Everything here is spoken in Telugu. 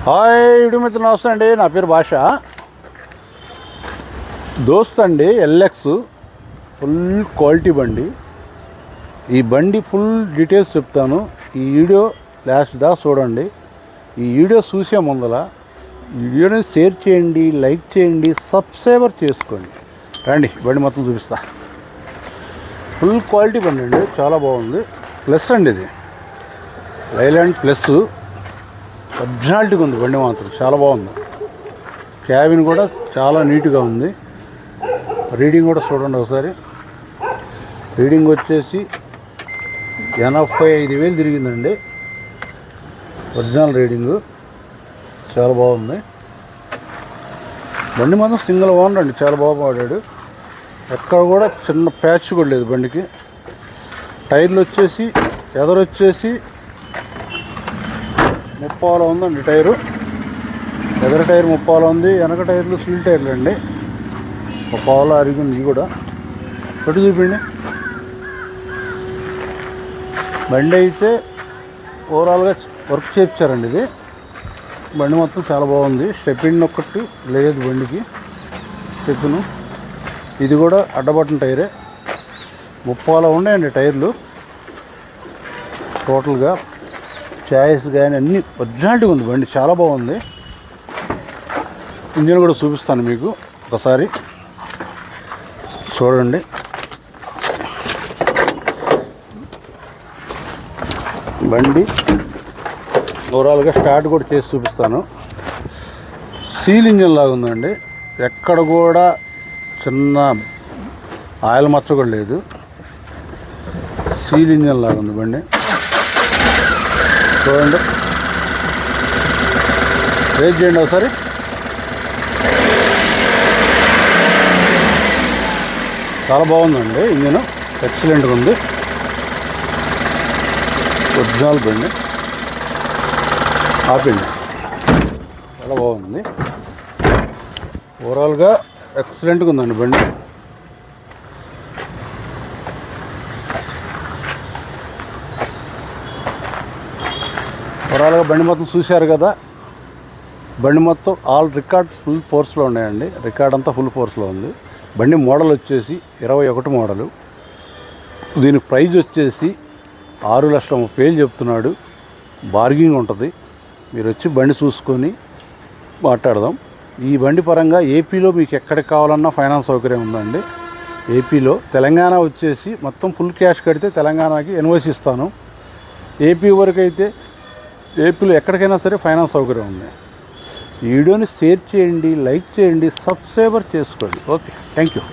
హాయ్ వీడియో మిత్రులు నమస్తే అండి. నా పేరు భాష. దోస్త్ అండి ఎల్ఎక్స్ ఫుల్ క్వాలిటీ బండి. ఈ బండి ఫుల్ డీటెయిల్స్ చెప్తాను. ఈ వీడియో లాస్ట్ దాకా చూడండి. ఈ వీడియో చూసే ముందల ఈ వీడియోని షేర్ చేయండి, లైక్ చేయండి, సబ్స్క్రైబర్ చేసుకోండి. రండి బండి మొత్తం చూపిస్తా. ఫుల్ క్వాలిటీ బండి అండి, చాలా బాగుంది. ప్లస్ అండి, ఇది లైలాండ్ ప్లస్. ఒరిజినాలిటీగా ఉంది బండి, మాత్రం చాలా బాగుంది. క్యాబిన్ కూడా చాలా నీట్గా ఉంది. రీడింగ్ కూడా చూడండి ఒకసారి. రీడింగ్ వచ్చేసి 85,000 తిరిగిందండి. ఒరిజినల్ రీడింగు చాలా బాగుంది. బండి మాత్రం సింగిల్ ఓనర్ అండి, చాలా బాగా వాడాడు. ఎక్కడ కూడా చిన్న ప్యాచ్ కూడా లేదు బండికి. టైర్లు వచ్చేసి ఎదరొచ్చేసి 30 ఉందండి టైరు. ఎదర టైర్ 30 ఉంది, వెనక టైర్లు స్టీల్ టైర్లు అండి. 30 అరిగింది. ఇది కూడా పెట్టి చూపిండి. బండి అయితే ఓవరాల్గా వర్క్ చేయించారండి. ఇది బండి మొత్తం చాలా బాగుంది. స్టెప్పిన్ ఒక్కటి లేదు బండికి, స్టెప్పును. ఇది కూడా అడ్డబట్టిన టైరే. 30 ఉన్నాయండి టైర్లు టోటల్గా. ఛాయిస్ కానీ అన్నీ ఒరిజినాలిటీ ఉంది బండి, చాలా బాగుంది. ఇంజిన్ కూడా చూపిస్తాను మీకు ఒకసారి చూడండి. బండి ఓవరాల్గా స్టార్ట్ కూడా చేసి చూపిస్తాను. సీల్ ఇంజిన్ లాగా ఉందండి. ఎక్కడ కూడా చిన్న ఆయిల్ మచ్చ కూడా లేదు. సీల్ ఇంజిన్ లాగా ఉంది బండి, చూడండి. రేట్ చేయండి ఒకసారి. చాలా బాగుందండి ఇంజిన్, ఎక్సలెంట్గా ఉంది. ఒరిజినల్ బండి. ఆపిండి చాలా బాగుంది. ఓవరాల్గా ఎక్సలెంట్గా ఉందండి బండి. ఓవరాల్గా బండి మొత్తం చూశారు కదా. బండి మొత్తం ఆల్ రికార్డ్ ఫుల్ ఫోర్స్లో ఉన్నాయండి. రికార్డ్ అంతా ఫుల్ ఫోర్స్లో ఉంది. బండి మోడల్ వచ్చేసి 21 మోడలు. దీని ప్రైజ్ వచ్చేసి 6,30,000 చెప్తున్నాడు. బార్గింగ్ ఉంటుంది. మీరు వచ్చి బండి చూసుకొని మాట్లాడదాం. ఈ బండి పరంగా ఏపీలో మీకు ఎక్కడికి కావాలన్నా ఫైనాన్స్ సౌకర్యం ఉందండి. ఏపీలో. తెలంగాణ వచ్చేసి మొత్తం ఫుల్ క్యాష్ కడితే తెలంగాణకి ఇన్వాయిస్ ఇస్తాను. ఏపీ వరకు అయితే ఏపీలో ఎక్కడికైనా సరే ఫైనాన్స్ సౌకర్యం ఉంది. ఈ వీడియోని షేర్ చేయండి, లైక్ చేయండి, సబ్స్క్రైబర్ చేసుకోండి. Okay, thank you.